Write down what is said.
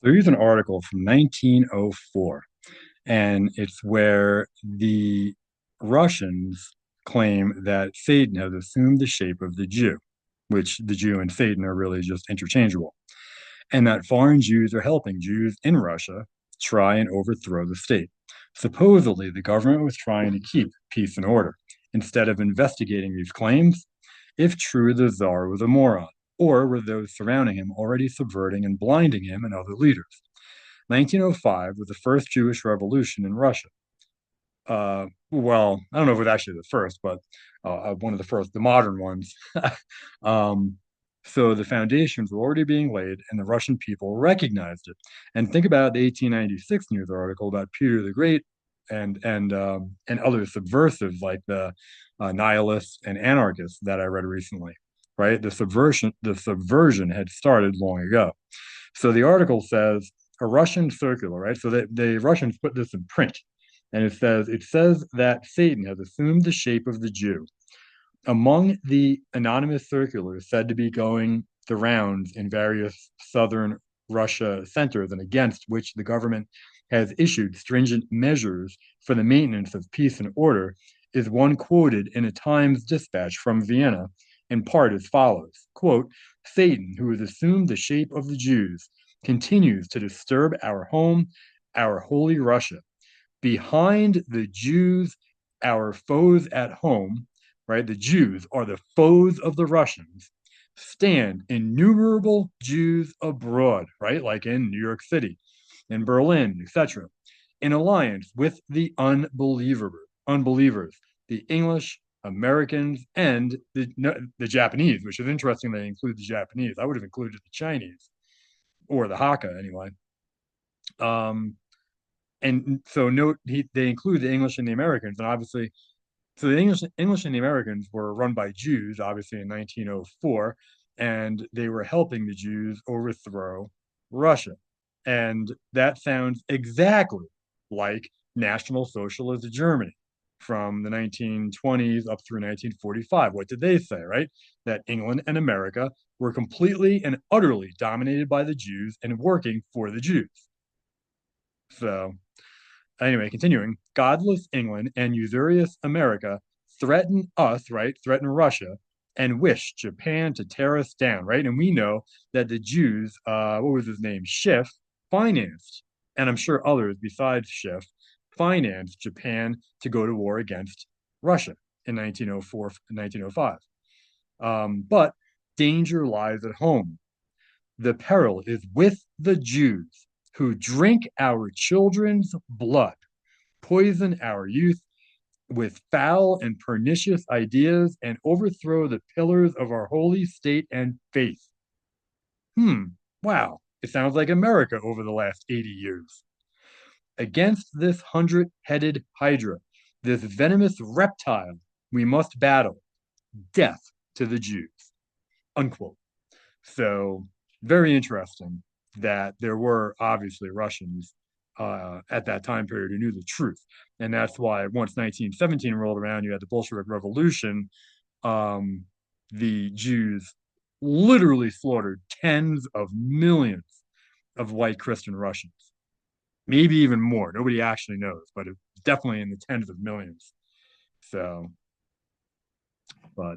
There's an article from 1904, and it's where the Russians claim that Satan has assumed the shape of the Jew, which the Jew and Satan are really just interchangeable, and that foreign Jews are helping Jews in Russia try and overthrow the state. Supposedly, the government was trying to keep peace and order instead of investigating these claims. If true, the Tsar was a moron, or were those surrounding him already subverting and blinding him and other leaders? 1905 was the first Jewish revolution in Russia. Well, I don't know if it was actually the first, but one of the first, the modern ones. um, so the foundations were already being laid, and the Russian people recognized it. And think about the 1896 news article about Peter the Great and other subversives like the nihilists and anarchists that I read recently. Right, the subversion had started long ago. So the article says a Russian circular, right? So the Russians put this in print, and it says that Satan has assumed the shape of the Jew. Among the anonymous circulars said to be going the rounds in various southern Russia centers and against which the government has issued stringent measures for the maintenance of peace and order is one quoted in a Times dispatch from Vienna in part as follows, quote, Satan, who has assumed the shape of the Jews, continues to disturb our home, our holy Russia. Behind the Jews, our foes at home, right? The Jews are the foes of the Russians, stand innumerable Jews abroad, right? Like in New York City, in Berlin, etc., in alliance with the unbelievers, the English, Americans, and the Japanese, which is interesting they include the Japanese. I would have included the Chinese or the Hakka anyway. Um, and so note they include the English and the Americans, and obviously, so the English and the Americans were run by Jews, obviously in 1904, and they were helping the Jews overthrow Russia, and that sounds exactly like National Socialist Germany from the 1920s up through 1945. What did they say, right? That England and America were completely and utterly dominated by the Jews and working for the Jews. So anyway, continuing, godless England and usurious America threaten us, right? Threaten Russia and wish Japan to tear us down, right? And we know that the Jews, what was his name? Schiff financed, and I'm sure others besides Schiff financed Japan to go to war against Russia in 1904, 1905. But danger lies at home. The peril is with the Jews who drink our children's blood, poison our youth with foul and pernicious ideas, and overthrow the pillars of our holy state and faith. Hmm, wow. It sounds like America over the last 80 years. Against this 100-headed hydra, this venomous reptile, we must battle. Death to the Jews. Unquote. So, very interesting that there were obviously Russians at that time period who knew the truth. And that's why once 1917 rolled around, you had the Bolshevik Revolution, um, the Jews literally slaughtered tens of millions of white Christian Russians. Maybe even more. Nobody actually knows, but it's definitely in the tens of millions. So, but